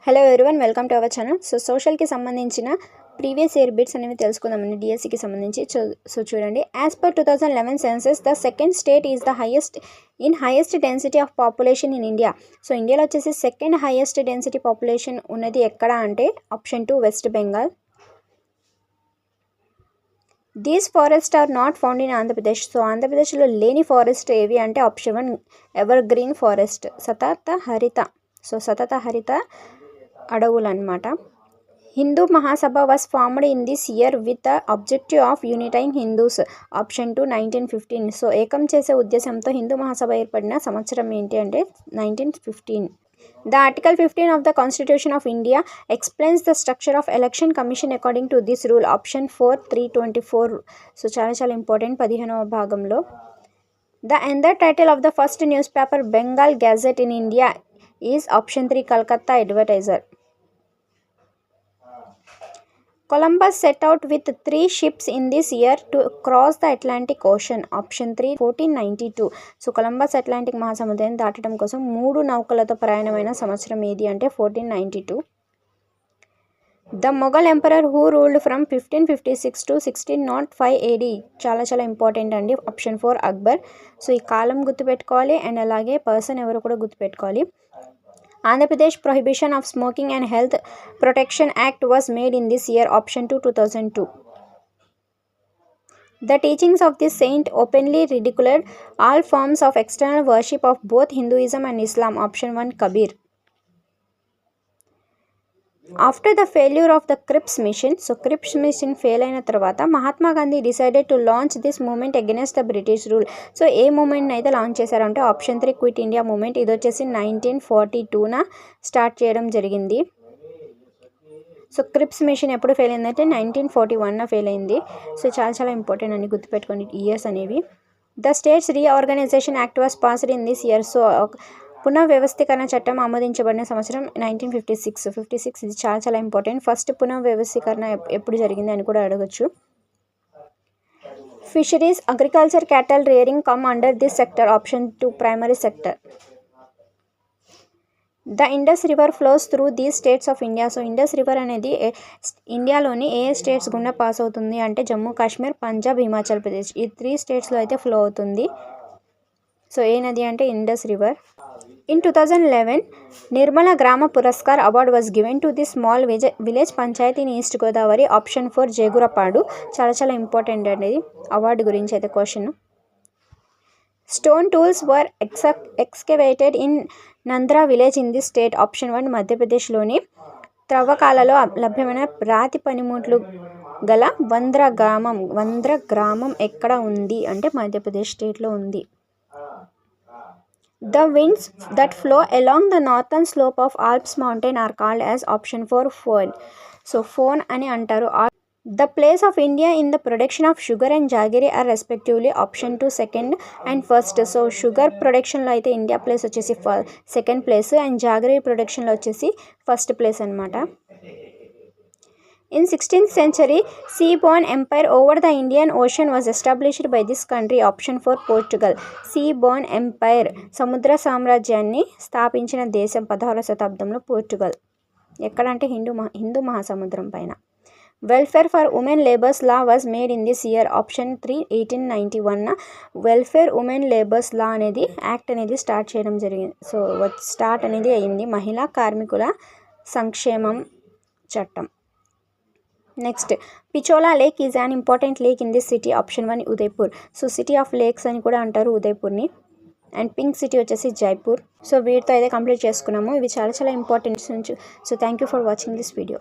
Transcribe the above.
Hello everyone, welcome to our channel. సోషల్కి సంబంధించిన previous year bits అనేవి తెలుసుకుందామండి. డిఎస్సికి సంబంధించి చూడండి. As per 2011 census the second state is the highest density of population in India. So ఇండియాలో వచ్చేసి సెకండ్ హైయెస్ట్ డెన్సిటీ పాపులేషన్ ఉన్నది ఎక్కడ అంటే option 2 West Bengal. These forest are not found in Andhra Pradesh. So ఆంధ్రప్రదేశ్లో లేని ఫారెస్ట్ ఏవి అంటే ఆప్షన్ 1 ఎవర్ గ్రీన్ ఫారెస్ట్, సతత హరిత. సో సతత హరిత అడవులు అన్నమాట. Hindu Mahasabha was formed in this year with the objective of uniting Hindus, option 2 1915. So ఏకం చేసే ఉద్దేశంతో హిందూ మహాసభ ఏర్పడిన సంవత్సరం ఏంటి అంటే 1915. The Article 15 of the Constitution of India explains the structure of Election Commission according to this rule, option 4 324. So చాలా important 15వ భాగంలో. The ended title of the first newspaper Bengal Gazette in India is option 3 Calcutta Advertiser. Columbus set out with 3 ships in this year to cross the Atlantic Ocean, option 3 1492. So Columbus Atlantic మహాసముద్రాన్ని దాటడం కోసం 3 నౌకలతో ప్రయాణమైన సంవత్సరం ఏది అంటే 1492. The Mughal emperor who ruled from 1556 to 1605 AD, చాలా important అండి, ఆప్షన్ 4 అక్బర్. సో ఈ కాలం గుర్తుపెట్టుకోవాలి అండ్ అలాగే పర్సన్ ఎవరు కూడా గుర్తుపెట్టుకోవాలి. Andhra Pradesh prohibition of smoking and health protection act was made in this year, option 2 2002. The teachings of this saint openly ridiculed all forms of external worship of both Hinduism and Islam, option 1 Kabir. After the failure of the Cripps mission, so Cripps mission fail అయిన తర్వాత Mahatma Gandhi decided to launch this movement against the British rule. So ఏ మూమెంట్ని అయితే launch చేశారంటే option 3 quit India moment. ఇది వచ్చేసి 1942న start చేయడం జరిగింది. సో క్రిప్స్ మిషన్ ఎప్పుడు ఫెయిల్ అయిందంటే 1941న ఫెయిల్ అయింది. సో చాలా ఇంపార్టెంట్ అని గుర్తుపెట్టుకోండి ఇయర్స్ అనేవి. The states reorganisation act was passed in this year. So పునఃవ్యవస్థీకరణ చట్టం ఆమోదించబడిన సంవత్సరం 1956. ఇది చాలా ఇంపార్టెంట్. ఫస్ట్ పునఃవ్యవస్థీకరణ ఎప్పుడు జరిగింది అని కూడా అడగచ్చు. Fisheries, agriculture, క్యాటల్ rearing come under this sector, option 2 primary sector. The Indus river flows through these states of India. So Indus river అనేది ఇండియాలోని ఏ స్టేట్స్ గుండా పాస్ అవుతుంది అంటే జమ్మూ కాశ్మీర్, పంజాబ్, హిమాచల్ ప్రదేశ్, ఈ 3 స్టేట్స్లో అయితే ఫ్లో అవుతుంది. సో ఏ నది అంటే Indus river. In 2011, Nirmala Grama Puraskar Award was given to the small village panchayat in East Godavari, option 4 Jegurapadu. చాలా ఇంపార్టెంట్ అండి అవార్డు గురించి అయితే question. Stone tools were excavated in Nandra village in this state, option 1 మధ్యప్రదేశ్లోని త్రవ్వకాలలో లభ్యమైన రాతి పనిముట్లు గల వంద్ర గ్రామం ఎక్కడ ఉంది అంటే మధ్యప్రదేశ్ స్టేట్లో ఉంది. The winds that flow along the northern slope of Alps mountain are called as option 4 Fohn. So Fohn అని అంటారు. The place of India in the production of sugar and jaggery are respectively option 2 second and first. So sugar production లో అయితే India place వచ్చేసి second place and jaggery ప్రొడక్షన్లో వచ్చేసి first place అనమాట. In 16th century, sea-borne empire over the Indian Ocean was established by this country, option 4 Portugal. Sea-borne empire సముద్ర సామ్రాజ్యాన్ని స్థాపించిన దేశం 16వ శతాబ్దంలో పోర్చుగల్. ఎక్కడంటే హిందూ మహాసముద్రం పైన. Welfare for women labours law was made in this year, option 3 1891. Welfare women labours law అనేది యాక్ట్ అనేది స్టార్ట్ చేయడం జరిగింది. సో స్టార్ట్ అనేది అయింది మహిళా కార్మికుల సంక్షేమం చట్టం. Next, Pichola lake is an important lake in this city, option 1 Udaipur. So city of lakes అని కూడా అంటారు ఉదయ్పూర్ని. అండ్ పింక్ సిటీ వచ్చేసి జైపూర్. సో వీటితో అయితే కంప్లీట్ చేసుకున్నాము. ఇవి చాలా important. So thank you for watching this video.